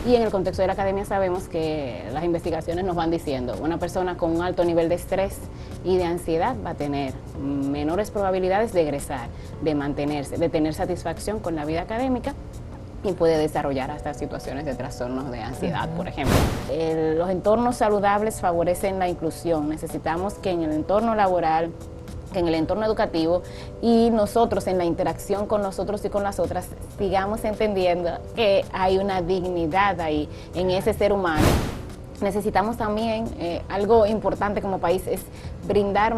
Y en el contexto de la academia sabemos que las investigaciones nos van diciendo, una persona con un alto nivel de estrés y de ansiedad va a tener menores probabilidades de egresar, de mantenerse, de tener satisfacción con la vida académica, y puede desarrollar hasta situaciones de trastornos de ansiedad, por ejemplo. Los entornos saludables favorecen la inclusión. Necesitamos que en el entorno laboral, que en el entorno educativo y nosotros en la interacción con nosotros y con las otras sigamos entendiendo que hay una dignidad ahí en ese ser humano. Necesitamos también, algo importante como país es brindar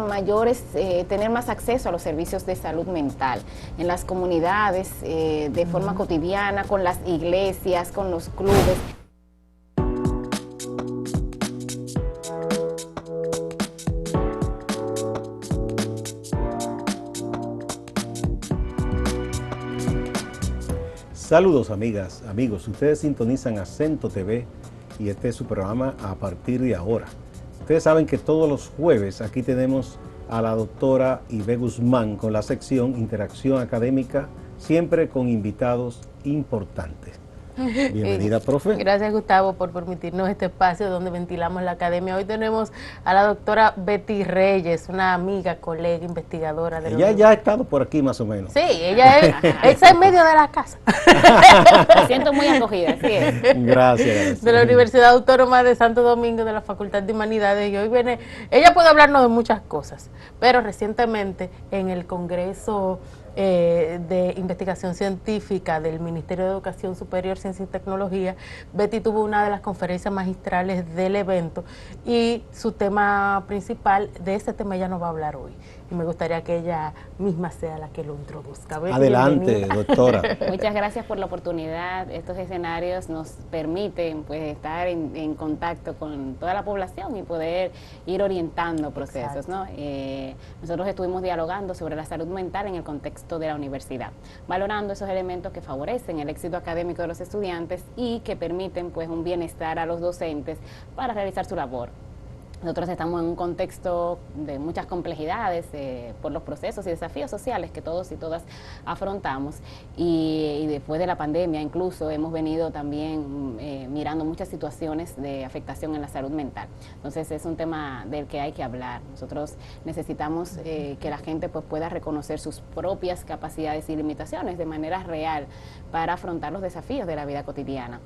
tener más acceso a los servicios de salud mental en las comunidades, de forma cotidiana, con las iglesias, con los clubes. Saludos amigas, amigos, ustedes sintonizan Acento TV y este es su programa A Partir de Ahora. Ustedes saben que todos los jueves aquí tenemos a la doctora Ibe Guzmán con la sección Interacción Académica, siempre con invitados importantes. Bienvenida, profe. Gracias, Gustavo, por permitirnos este espacio donde ventilamos la academia. Hoy tenemos a la doctora Betty Reyes, una amiga, colega, investigadora de Ella ya ha estado por aquí más o menos. Sí, ella es en medio de la casa. Me siento muy acogida, así es. Gracias. De la Universidad Autónoma de Santo Domingo, de la Facultad de Humanidades, y hoy viene, ella puede hablarnos de muchas cosas, pero recientemente en el Congreso de Investigación Científica del Ministerio de Educación Superior, Ciencia y Tecnología, Betty tuvo una de las conferencias magistrales del evento y su tema principal, de ese tema ella nos va a hablar hoy. Y me gustaría que ella misma sea la que lo introduzca. Betty, adelante, bienvenida. Doctora. Muchas gracias por la oportunidad. Estos escenarios nos permiten pues estar en contacto con toda la población y poder ir orientando procesos, ¿no? Nosotros estuvimos dialogando sobre la salud mental en el contexto de la universidad, valorando esos elementos que favorecen el éxito académico de los estudiantes y que permiten pues un bienestar a los docentes para realizar su labor. Nosotros estamos en un contexto de muchas complejidades por los procesos y desafíos sociales que todos y todas afrontamos y después de la pandemia incluso hemos venido también mirando muchas situaciones de afectación en la salud mental. Entonces es un tema del que hay que hablar. Nosotros necesitamos que la gente pues pueda reconocer sus propias capacidades y limitaciones de manera real para afrontar los desafíos de la vida cotidiana,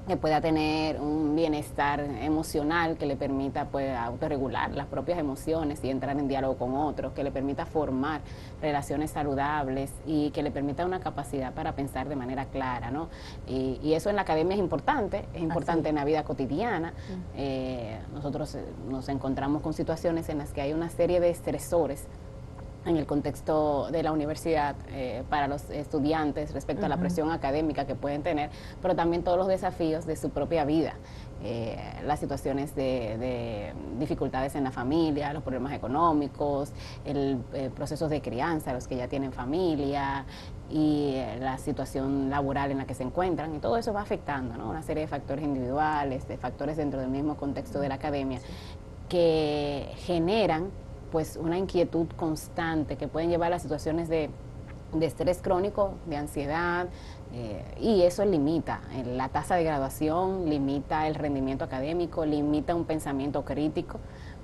que pueda tener un bienestar emocional que le permita pues autorregular las propias emociones y entrar en diálogo con otros, que le permita formar relaciones saludables y que le permita una capacidad para pensar de manera clara, ¿no? Y eso en la academia es importante en la vida cotidiana. Nosotros nos encontramos con situaciones en las que hay una serie de estresores en el contexto de la universidad para los estudiantes respecto a la presión académica que pueden tener, pero también todos los desafíos de su propia vida, las situaciones de dificultades en la familia, los problemas económicos, el procesos de crianza, los que ya tienen familia y la situación laboral en la que se encuentran, y todo eso va afectando, ¿no? Una serie de factores individuales, de factores dentro del mismo contexto de la academia que generan pues una inquietud constante que pueden llevar a situaciones de estrés crónico, de ansiedad, y eso limita la tasa de graduación, limita el rendimiento académico, limita un pensamiento crítico,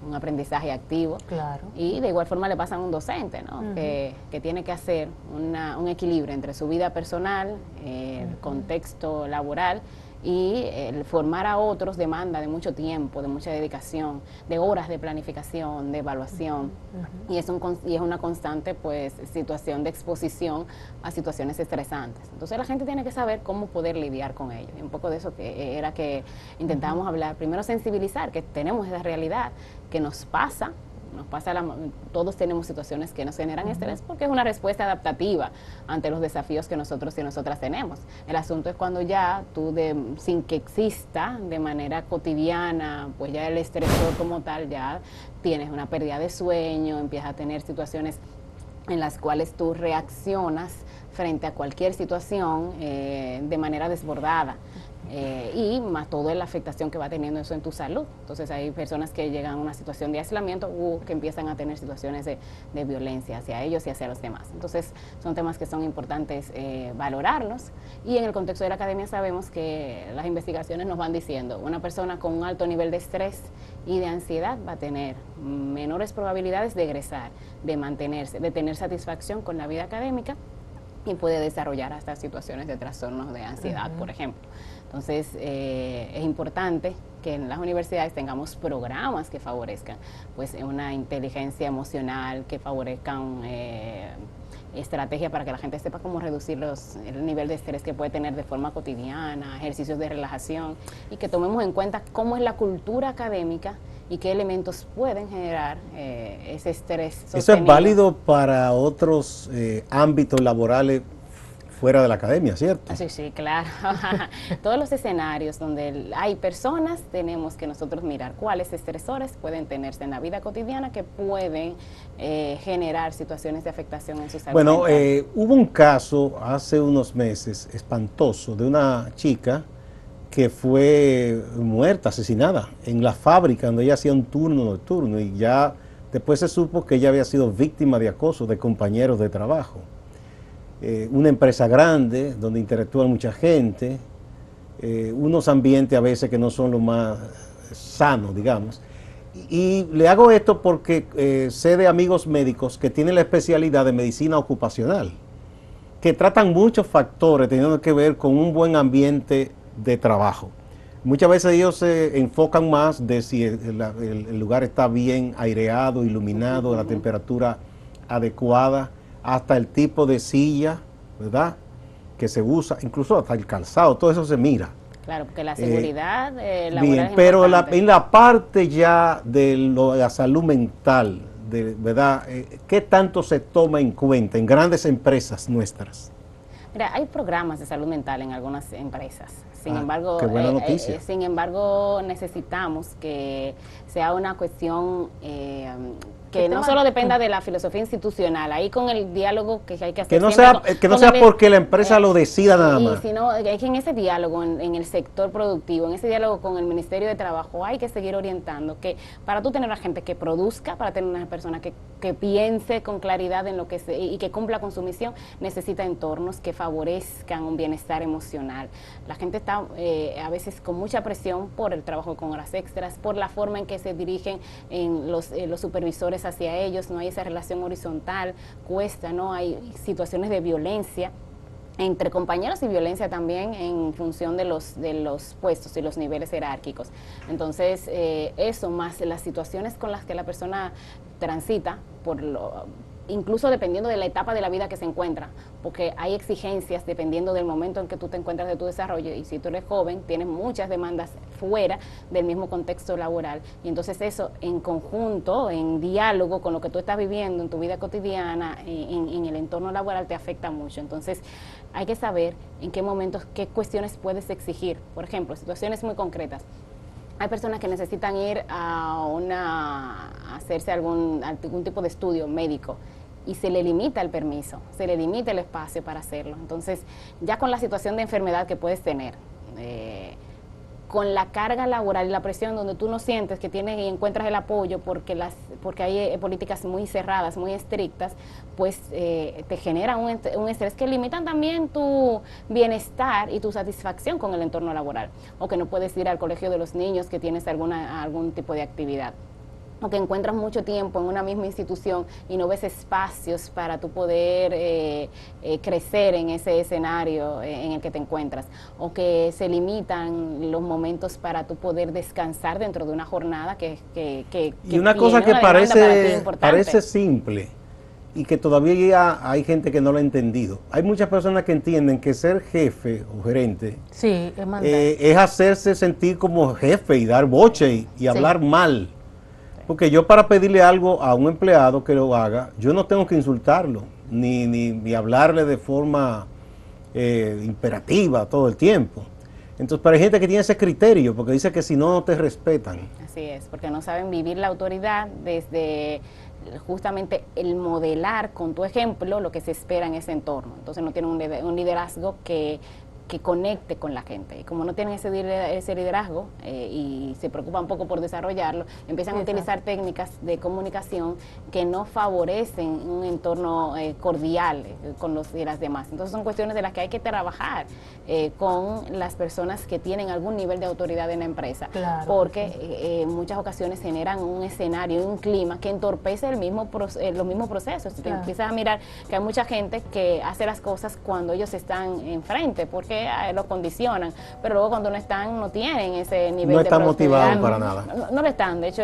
un aprendizaje activo. Claro. Y de igual forma le pasa a un docente, ¿no? Que tiene que hacer un equilibrio entre su vida personal, el contexto laboral, y el formar a otros demanda de mucho tiempo, de mucha dedicación, de horas de planificación, de evaluación, y es una constante pues situación de exposición a situaciones estresantes. Entonces la gente tiene que saber cómo poder lidiar con ello, y un poco de eso que era que intentábamos hablar, primero sensibilizar que tenemos esa realidad, que nos pasa, todos tenemos situaciones que nos generan estrés porque es una respuesta adaptativa ante los desafíos que nosotros y nosotras tenemos. El asunto es cuando ya tú, sin que exista de manera cotidiana, pues ya el estresor como tal, ya tienes una pérdida de sueño, empiezas a tener situaciones en las cuales tú reaccionas frente a cualquier situación de manera desbordada. y más toda la afectación que va teniendo eso en tu salud. Entonces hay personas que llegan a una situación de aislamiento que empiezan a tener situaciones de violencia hacia ellos y hacia los demás. Entonces son temas que son importantes valorarlos, y en el contexto de la academia sabemos que las investigaciones nos van diciendo una persona con un alto nivel de estrés y de ansiedad va a tener menores probabilidades de egresar, de mantenerse, de tener satisfacción con la vida académica, y puede desarrollar hasta situaciones de trastornos de ansiedad, por ejemplo. Entonces, es importante que en las universidades tengamos programas que favorezcan pues una inteligencia emocional, que favorezcan estrategias para que la gente sepa cómo reducir el nivel de estrés que puede tener de forma cotidiana, ejercicios de relajación, y que tomemos en cuenta cómo es la cultura académica y qué elementos pueden generar ese estrés sostenido. ¿Eso es válido para otros ámbitos laborales fuera de la academia, cierto? Sí, sí, claro. Todos los escenarios donde hay personas, tenemos que nosotros mirar cuáles estresores pueden tenerse en la vida cotidiana que pueden generar situaciones de afectación en su salud. Bueno, hubo un caso hace unos meses espantoso de una chica que fue muerta, asesinada, en la fábrica donde ella hacía un turno nocturno, y ya después se supo que ella había sido víctima de acoso de compañeros de trabajo. Una empresa grande, donde interactúa mucha gente, unos ambientes a veces que no son los más sanos, digamos. Y le hago esto porque sé de amigos médicos que tienen la especialidad de medicina ocupacional, que tratan muchos factores teniendo que ver con un buen ambiente de trabajo. Muchas veces ellos se enfocan más de si el lugar está bien aireado, iluminado, la temperatura adecuada, hasta el tipo de silla, ¿verdad?, que se usa, incluso hasta el calzado, todo eso se mira. Claro, porque la seguridad laboral bien, es pero importante. en la parte ya de la salud mental, ¿verdad?, ¿qué tanto se toma en cuenta en grandes empresas nuestras? Mira, hay programas de salud mental en algunas empresas. Sin embargo, qué buena noticia. sin embargo, necesitamos que sea una cuestión que no solo dependa de la filosofía institucional, ahí con el diálogo que hay que hacer. Que no sea porque la empresa lo decida nada más. Sino hay que en ese diálogo, en el sector productivo, en ese diálogo con el Ministerio de Trabajo, hay que seguir orientando que para tú tener a gente que produzca, para tener una persona que piense con claridad en lo que y que cumpla con su misión, necesita entornos que favorezcan un bienestar emocional. La gente está a veces con mucha presión por el trabajo con horas extras, por la forma en que se dirigen los supervisores hacia ellos, no hay esa relación horizontal, cuesta, ¿no? Hay situaciones de violencia entre compañeros y violencia también en función de los puestos y los niveles jerárquicos. Entonces, eso más las situaciones con las que la persona transita, incluso dependiendo de la etapa de la vida que se encuentra, porque hay exigencias dependiendo del momento en que tú te encuentras de tu desarrollo, y si tú eres joven, tienes muchas demandas fuera del mismo contexto laboral, y entonces eso en conjunto, en diálogo con lo que tú estás viviendo en tu vida cotidiana, en el entorno laboral, te afecta mucho. Entonces hay que saber en qué momentos, qué cuestiones puedes exigir. Por ejemplo, situaciones muy concretas. Hay personas que necesitan ir a hacerse algún tipo de estudio médico y se le limita el permiso, se le limita el espacio para hacerlo. Entonces, ya con la situación de enfermedad que puedes tener, con la carga laboral y la presión donde tú no sientes que tienes y encuentras el apoyo porque hay políticas muy cerradas, muy estrictas, pues te generan un estrés que limitan también tu bienestar y tu satisfacción con el entorno laboral, o que no puedes ir al colegio de los niños, que tienes algún tipo de actividad, o que encuentras mucho tiempo en una misma institución y no ves espacios para tú poder crecer en ese escenario en el que te encuentras, o que se limitan los momentos para tú poder descansar dentro de una jornada y una cosa que parece simple y que todavía hay gente que no lo ha entendido. Hay muchas personas que entienden que ser jefe o gerente es hacerse sentir como jefe y dar boche y hablar mal. Porque yo, para pedirle algo a un empleado que lo haga, yo no tengo que insultarlo, ni hablarle de forma imperativa todo el tiempo. Entonces, pero hay gente que tiene ese criterio, porque dice que si no, no te respetan. Así es, porque no saben vivir la autoridad desde justamente el modelar con tu ejemplo lo que se espera en ese entorno. Entonces no tienen un liderazgo que que conecte con la gente. Y como no tienen ese liderazgo y se preocupan poco por desarrollarlo, empiezan a utilizar técnicas de comunicación que no favorecen un entorno cordial con los y las demás. Entonces son cuestiones de las que hay que trabajar con las personas que tienen algún nivel de autoridad en la empresa, porque en muchas ocasiones generan un escenario y un clima que entorpece los mismos procesos. Empiezas a mirar que hay mucha gente que hace las cosas cuando ellos están enfrente, porque los condicionan, pero luego cuando no están, no tienen ese nivel no de están motivados para nada. No lo están, de hecho,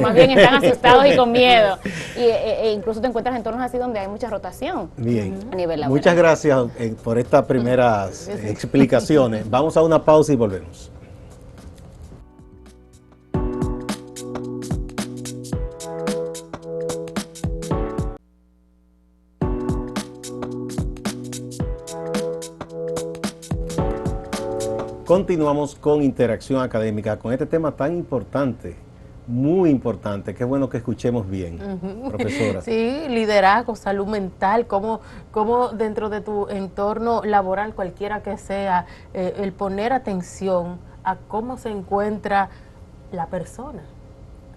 más bien están asustados y con miedo. E incluso te encuentras en entornos así donde hay mucha rotación. Bien, a nivel laboral. Muchas gracias por estas primeras explicaciones. Vamos a una pausa y volvemos. Continuamos con Interacción Académica, con este tema tan importante, muy importante. Qué bueno que escuchemos bien, profesora. Sí, liderazgo, salud mental, cómo dentro de tu entorno laboral, cualquiera que sea, el poner atención a cómo se encuentra la persona,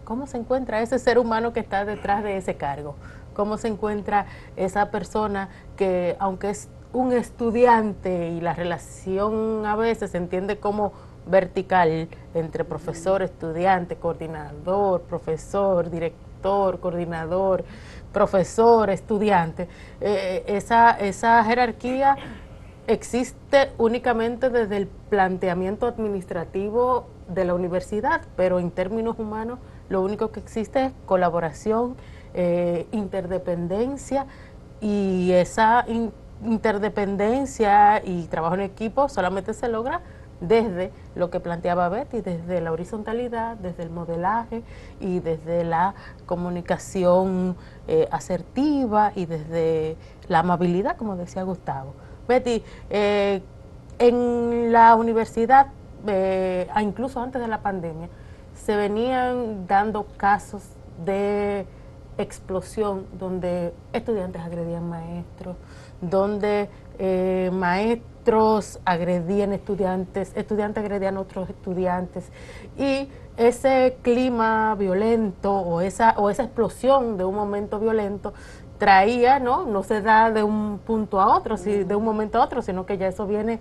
cómo se encuentra ese ser humano que está detrás de ese cargo, cómo se encuentra esa persona que, aunque es un estudiante y la relación a veces se entiende como vertical entre profesor, estudiante, coordinador, profesor, director, coordinador, profesor, estudiante, esa jerarquía existe únicamente desde el planteamiento administrativo de la universidad, pero en términos humanos lo único que existe es colaboración, interdependencia, y esa interdependencia y trabajo en equipo solamente se logra desde lo que planteaba Betty, desde la horizontalidad, desde el modelaje y desde la comunicación asertiva y desde la amabilidad, como decía Gustavo. Betty, en la universidad, incluso antes de la pandemia, se venían dando casos de explosión donde estudiantes agredían maestros, donde maestros agredían estudiantes, estudiantes agredían a otros estudiantes, y ese clima violento o esa explosión de un momento violento traía, no se da de un punto a otro, de un momento a otro, sino que ya eso viene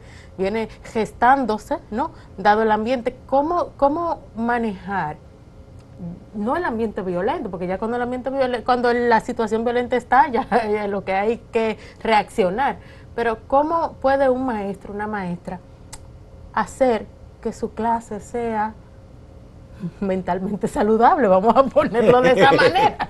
gestándose, ¿no? Dado el ambiente. ¿Cómo manejar no el ambiente violento? Porque ya cuando la situación violenta está, ya lo que hay que reaccionar. Pero ¿cómo puede un maestro, una maestra, hacer que su clase sea mentalmente saludable? Vamos a ponerlo de esa manera.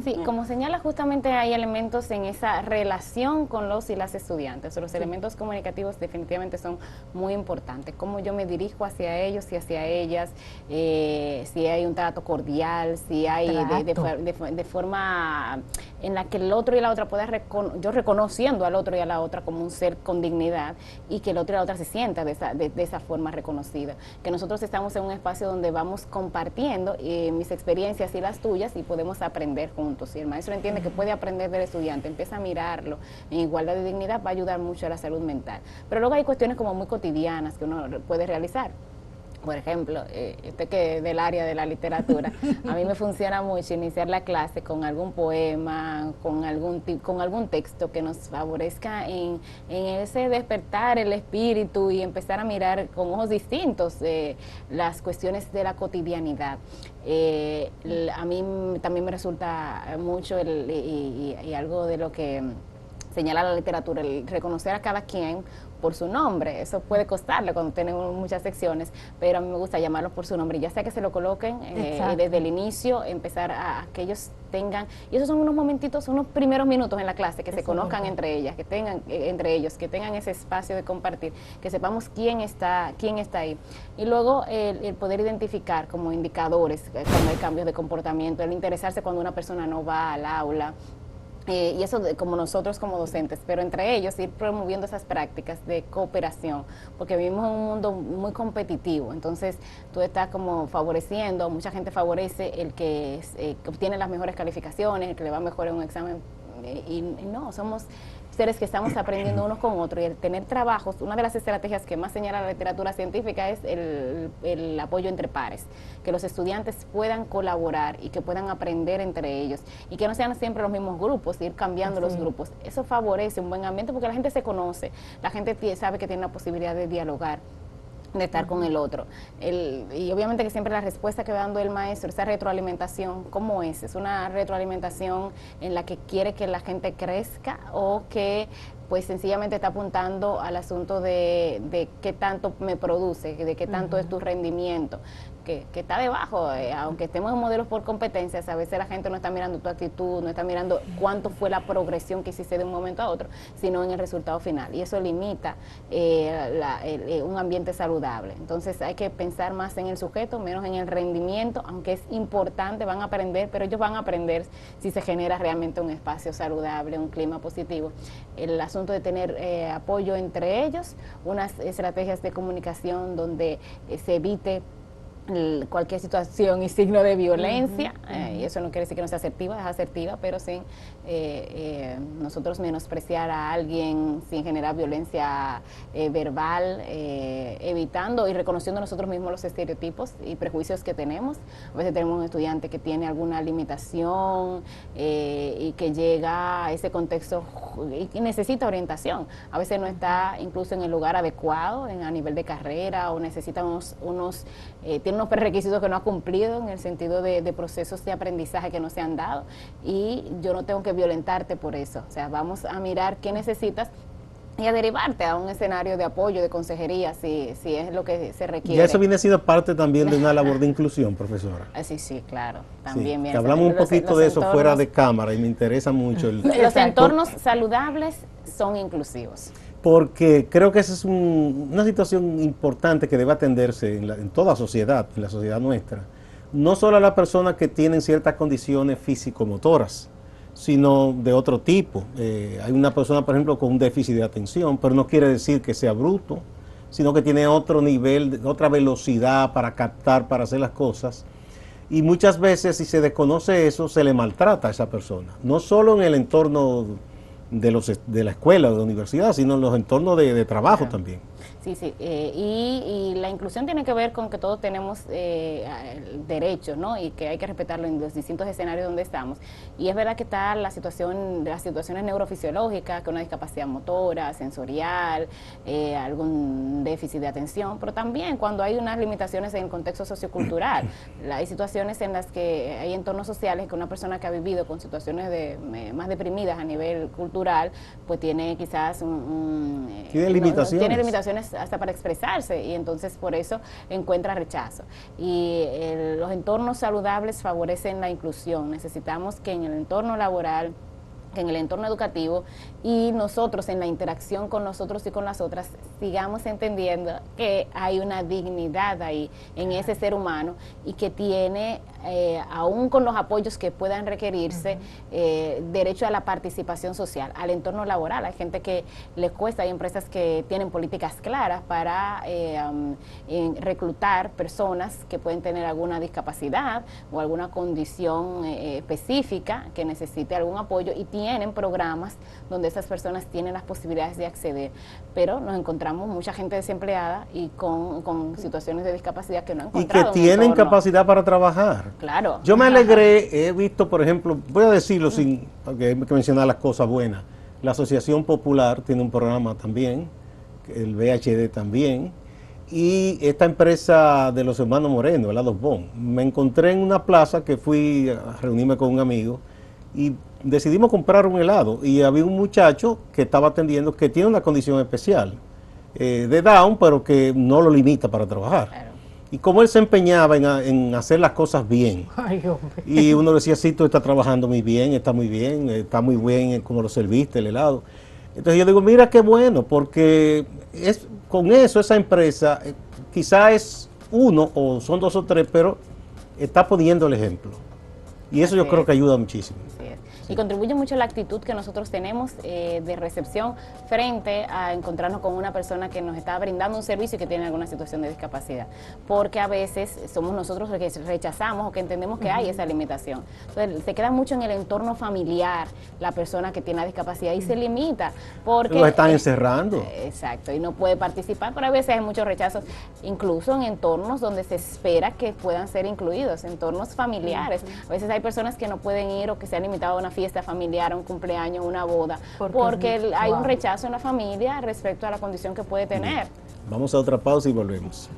Sí, como señala, justamente hay elementos en esa relación con los y las estudiantes. Los elementos comunicativos definitivamente son muy importantes. Cómo yo me dirijo hacia ellos y hacia ellas, si hay un trato cordial, si hay de forma en la que el otro y la otra pueda yo reconociendo al otro y a la otra como un ser con dignidad, y que el otro y la otra se sienta de esa forma reconocida. Que nosotros estamos en un espacio donde vamos compartiendo mis experiencias y las tuyas, y podemos aprender juntos. Si el maestro entiende que puede aprender del estudiante, empieza a mirarlo en igualdad de dignidad, va a ayudar mucho a la salud mental. Pero luego hay cuestiones como muy cotidianas que uno puede realizar. Por ejemplo, que del área de la literatura, a mí me funciona mucho iniciar la clase con algún poema, con algún texto que nos favorezca en ese despertar el espíritu y empezar a mirar con ojos distintos las cuestiones de la cotidianidad. A mí también me resulta mucho y algo de lo que señala la literatura, el reconocer a cada quien por su nombre. Eso puede costarle cuando tenemos muchas secciones, pero a mí me gusta llamarlos por su nombre, ya sea que se lo coloquen desde el inicio, empezar a que ellos tengan, y esos son unos momentitos, unos primeros minutos en la clase, que se conozcan entre ellas, que tengan entre ellos, que tengan ese espacio de compartir, que sepamos quién está ahí. Y luego el poder identificar como indicadores cuando hay cambios de comportamiento, el interesarse cuando una persona no va al aula, y eso como nosotros como docentes, pero entre ellos ir promoviendo esas prácticas de cooperación, porque vivimos en un mundo muy competitivo. Entonces tú estás como favoreciendo, mucha gente favorece el que obtiene las mejores calificaciones, el que le va mejor en un examen, y no, somos seres que estamos aprendiendo unos con otros, y el tener trabajos, una de las estrategias que más señala la literatura científica es el apoyo entre pares, que los estudiantes puedan colaborar y que puedan aprender entre ellos, y que no sean siempre los mismos grupos, ir cambiando los grupos. Eso favorece un buen ambiente porque la gente se conoce, la gente sabe que tiene la posibilidad de dialogar, de estar con el otro. Y obviamente que siempre la respuesta que va dando el maestro, esa retroalimentación, ¿cómo es? ¿Es una retroalimentación en la que quiere que la gente crezca o que pues sencillamente está apuntando al asunto de qué tanto me produce, de qué tanto es tu rendimiento, que está debajo, aunque estemos en modelos por competencias, a veces la gente no está mirando tu actitud, no está mirando cuánto fue la progresión que hiciste de un momento a otro, sino en el resultado final, y eso limita un ambiente saludable. Entonces hay que pensar más en el sujeto, menos en el rendimiento, aunque es importante, van a aprender, pero ellos van a aprender si se genera realmente un espacio saludable, un clima positivo. El asunto de tener apoyo entre ellos, unas estrategias de comunicación donde se evite cualquier situación y signo de violencia, y eso no quiere decir que no sea asertiva, es asertiva, pero sin nosotros menospreciar a alguien, sin generar violencia verbal, evitando y reconociendo nosotros mismos los estereotipos y prejuicios que tenemos. A veces tenemos un estudiante que tiene alguna limitación y que llega a ese contexto y necesita orientación. A veces no está incluso en el lugar adecuado a nivel de carrera, o necesita tiene unos prerequisitos que no ha cumplido en el sentido de procesos de aprendizaje que no se han dado, y yo no tengo que violentarte por eso. O sea, vamos a mirar qué necesitas y a derivarte a un escenario de apoyo, de consejería, si es lo que se requiere. Y eso viene siendo parte también de una labor de inclusión, profesora. Sí, claro. También sí, hablamos un poquito de eso fuera de cámara y me interesa mucho. Los entornos saludables son inclusivos. Porque creo que esa es una situación importante que debe atenderse en toda sociedad, en la sociedad nuestra. No solo a las personas que tienen ciertas condiciones físico-motoras, sino de otro tipo. Hay una persona, por ejemplo, con un déficit de atención, pero no quiere decir que sea bruto, sino que tiene otro nivel, otra velocidad para captar, para hacer las cosas. Y muchas veces, si se desconoce eso, se le maltrata a esa persona. No solo en el entorno de la escuela o de la universidad, sino en los entornos de trabajo también. Sí, y la inclusión tiene que ver con que todos tenemos derechos, ¿no? Y que hay que respetarlo en los distintos escenarios donde estamos. Y es verdad que está las situaciones neurofisiológicas, que una discapacidad motora, sensorial, algún déficit de atención, pero también cuando hay unas limitaciones en el contexto sociocultural. Hay situaciones en las que hay entornos sociales que una persona que ha vivido con situaciones más deprimidas a nivel cultural, pues tiene quizás tiene limitaciones. Tiene limitaciones hasta para expresarse, y entonces por eso encuentra rechazo. Y los entornos saludables favorecen la inclusión. Necesitamos que en el entorno laboral, que en el entorno educativo, y nosotros en la interacción con nosotros y con las otras, sigamos entendiendo que hay una dignidad ahí en ese ser humano, y que tiene, aún con los apoyos que puedan requerirse, derecho a la participación social, al entorno laboral. Hay gente que les cuesta, hay empresas que tienen políticas claras para reclutar personas que pueden tener alguna discapacidad o alguna condición específica que necesite algún apoyo, y tienen programas donde esas personas tienen las posibilidades de acceder, pero nos encontramos mucha gente desempleada y con situaciones de discapacidad que no han encontrado. Y que tienen capacidad para trabajar. Claro. Yo me alegré, he visto, por ejemplo, voy a decirlo sin que hay que mencionar las cosas buenas. La Asociación Popular tiene un programa también, el VHD también, y esta empresa de los hermanos Moreno, el Bon. Me encontré en una plaza que fui a reunirme con un amigo y decidimos comprar un helado, y había un muchacho que estaba atendiendo que tiene una condición especial de Down, pero que no lo limita para trabajar. Claro. Y como él se empeñaba en hacer las cosas bien, y uno decía, sí, tú estás trabajando muy bien, está muy bien como lo serviste, el helado. Entonces yo digo, mira qué bueno, porque con eso esa empresa, quizá es uno o son dos o tres, pero está poniendo el ejemplo. Y eso yo creo que ayuda muchísimo. y contribuye mucho la actitud que nosotros tenemos de recepción frente a encontrarnos con una persona que nos está brindando un servicio y que tiene alguna situación de discapacidad, porque a veces somos nosotros los que rechazamos o que entendemos que hay esa limitación. Entonces se queda mucho en el entorno familiar la persona que tiene la discapacidad y se limita porque los están encerrando. Exacto, y no puede participar, pero a veces hay muchos rechazos, incluso en entornos donde se espera que puedan ser incluidos, entornos familiares. A veces hay personas que no pueden ir o que se han limitado a una fiesta familiar, a un cumpleaños, una boda, porque hay un rechazo en la familia respecto a la condición que puede tener. Vamos a otra pausa y volvemos.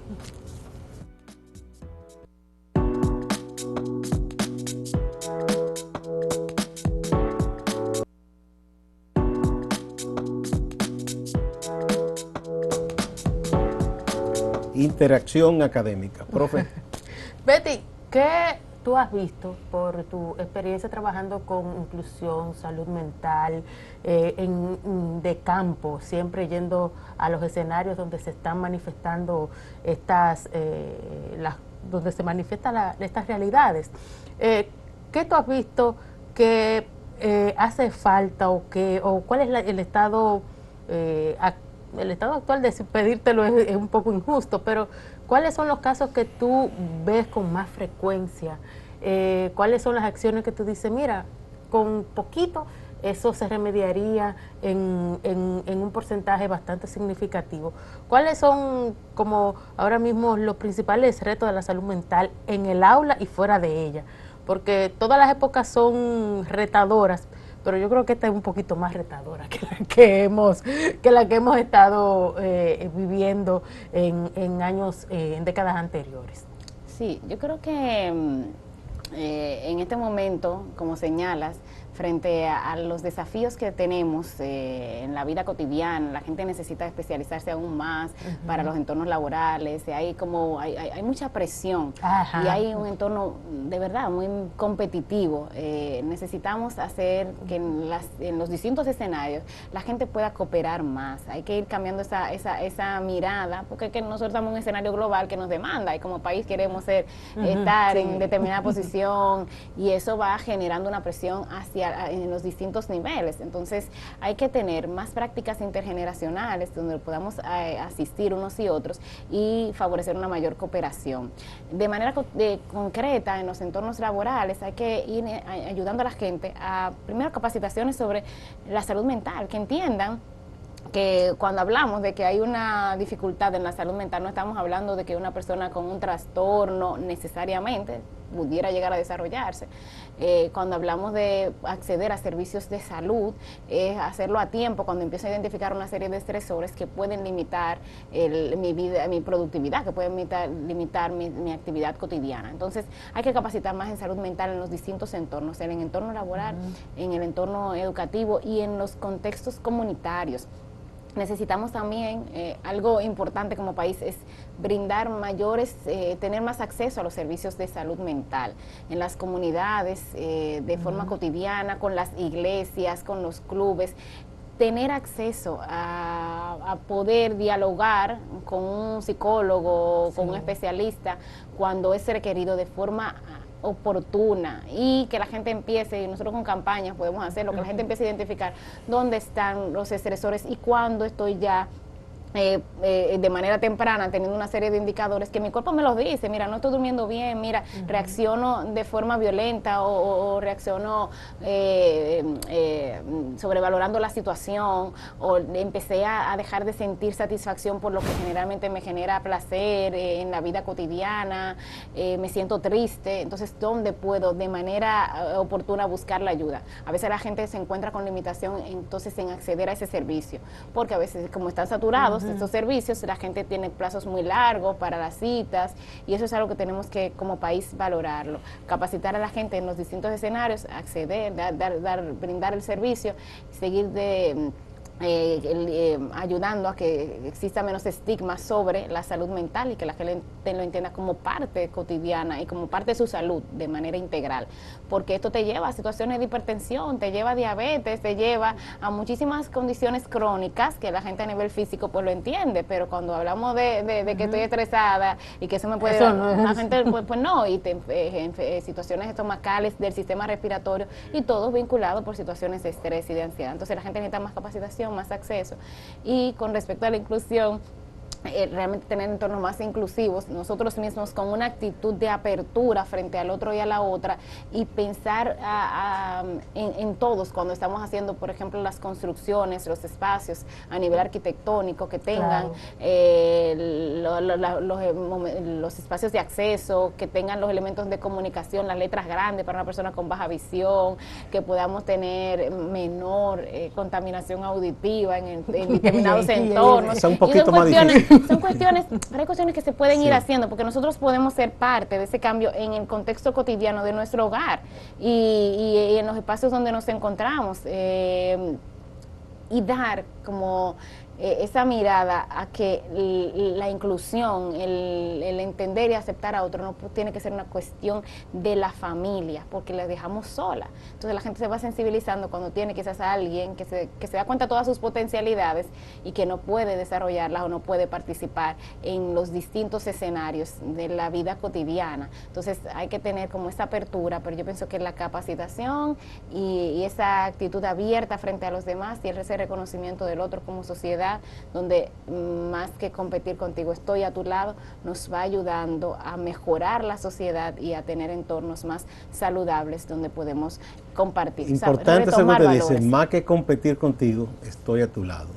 Interacción académica. Profe. Betty, ¿qué tú has visto por tu experiencia trabajando con inclusión, salud mental, de campo, siempre yendo a los escenarios donde se están manifestando donde se manifiestan estas realidades? ¿Qué tú has visto que hace falta o cuál es el estado actual? De pedírtelo es un poco injusto, pero ¿cuáles son los casos que tú ves con más frecuencia? ¿Cuáles son las acciones que tú dices, mira, con poquito eso se remediaría en un porcentaje bastante significativo? ¿Cuáles son, como ahora mismo, los principales retos de la salud mental en el aula y fuera de ella? Porque todas las épocas son retadoras, pero yo creo que esta es un poquito más retadora que la que hemos estado viviendo en décadas anteriores. Sí, yo creo que en este momento, como señalas, frente a los desafíos que tenemos en la vida cotidiana, la gente necesita especializarse aún más para los entornos laborales, hay mucha presión. Ajá. Y hay un entorno de verdad muy competitivo. Necesitamos hacer que en los distintos escenarios la gente pueda cooperar más. Hay que ir cambiando esa mirada, porque es que nosotros estamos en un escenario global que nos demanda y como país queremos estar en determinada posición, y eso va generando una presión en los distintos niveles. Entonces hay que tener más prácticas intergeneracionales donde podamos asistir unos y otros y favorecer una mayor cooperación. De manera concreta, en los entornos laborales hay que ir ayudando a la gente a, primero, capacitaciones sobre la salud mental, que entiendan que cuando hablamos de que hay una dificultad en la salud mental, no estamos hablando de que una persona con un trastorno necesariamente pudiera llegar a desarrollarse. Cuando hablamos de acceder a servicios de salud, es hacerlo a tiempo, cuando empiezo a identificar una serie de estresores que pueden limitar mi productividad, que pueden limitar mi actividad cotidiana. Entonces hay que capacitar más en salud mental en los distintos entornos, en el entorno laboral, en el entorno educativo y en los contextos comunitarios. Necesitamos también, algo importante como país es brindar tener más acceso a los servicios de salud mental en las comunidades, de forma cotidiana, con las iglesias, con los clubes, tener acceso a poder dialogar con un psicólogo, con un especialista, cuando es requerido de forma oportuna, y que la gente empiece, y nosotros con campañas podemos hacerlo, que la gente empiece a identificar dónde están los estresores y cuándo estoy ya de manera temprana teniendo una serie de indicadores que mi cuerpo me los dice, mira, no estoy durmiendo bien, mira, reacciono de forma violenta o reacciono sobrevalorando la situación, o empecé a dejar de sentir satisfacción por lo que generalmente me genera placer en la vida cotidiana, me siento triste. Entonces, ¿dónde puedo de manera oportuna buscar la ayuda? A veces la gente se encuentra con limitación entonces en acceder a ese servicio, porque a veces como están saturados estos servicios, la gente tiene plazos muy largos para las citas, y eso es algo que tenemos que como país valorarlo, capacitar a la gente en los distintos escenarios, acceder, brindar el servicio, seguir ayudando a que exista menos estigma sobre la salud mental y que la gente lo entienda como parte cotidiana y como parte de su salud de manera integral, porque esto te lleva a situaciones de hipertensión, te lleva a diabetes, te lleva a muchísimas condiciones crónicas que la gente a nivel físico pues lo entiende, pero cuando hablamos de que estoy estresada y que eso me puede... Eso no es. La gente pues no, y situaciones estomacales del sistema respiratorio y todo vinculado por situaciones de estrés y de ansiedad. Entonces la gente necesita más capacitación, más acceso. Y con respecto a la inclusión, realmente tener entornos más inclusivos, nosotros mismos con una actitud de apertura frente al otro y a la otra, y pensar en todos cuando estamos haciendo, por ejemplo, las construcciones, los espacios a nivel arquitectónico que tengan los espacios de acceso, que tengan los elementos de comunicación, las letras grandes para una persona con baja visión, que podamos tener menor contaminación auditiva en determinados entornos. Es un poquito más difícil. Son cuestiones, hay cuestiones que se pueden ir haciendo, porque nosotros podemos ser parte de ese cambio en el contexto cotidiano de nuestro hogar y en los espacios donde nos encontramos, y dar como esa mirada a que la inclusión, el entender y aceptar a otro no tiene que ser una cuestión de la familia, porque la dejamos sola. Entonces la gente se va sensibilizando cuando tiene quizás a alguien que se da cuenta de todas sus potencialidades y que no puede desarrollarlas o no puede participar en los distintos escenarios de la vida cotidiana. Entonces hay que tener como esa apertura, pero yo pienso que la capacitación y esa actitud abierta frente a los demás y ese reconocimiento del otro como sociedad, donde más que competir contigo, estoy a tu lado, nos va ayudando a mejorar la sociedad y a tener entornos más saludables donde podemos compartir. Importante eso que te dice, más que competir contigo, estoy a tu lado.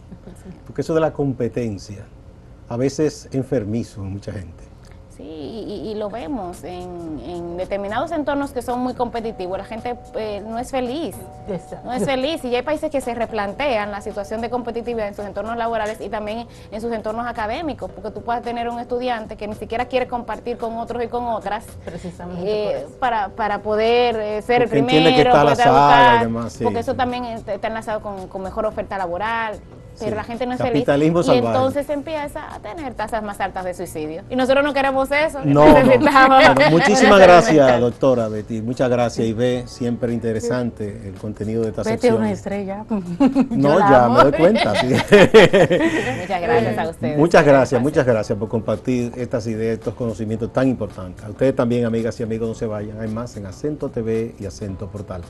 Porque eso de la competencia a veces es enfermizo en mucha gente. Sí, y lo vemos en determinados entornos que son muy competitivos. La gente no es feliz, no es feliz. Y ya hay países que se replantean la situación de competitividad en sus entornos laborales y también en sus entornos académicos, porque tú puedes tener un estudiante que ni siquiera quiere compartir con otros y con otras, precisamente para poder ser el primero, entiende que está la saga y demás, sí, porque eso también está enlazado con mejor oferta laboral. Pero la gente no es feliz salvaje. Y entonces empieza a tener tasas más altas de suicidio. Y nosotros no queremos eso. No. Bueno, muchísimas gracias, doctora Betty. Muchas gracias, y ve, siempre interesante el contenido de esta sección. Betty es una estrella. No, ya me doy cuenta. Sí. Muchas gracias a ustedes. Muchas gracias por compartir estas ideas, estos conocimientos tan importantes. A ustedes también, amigas y amigos, no se vayan. Hay más en Acento TV y Acento Portal.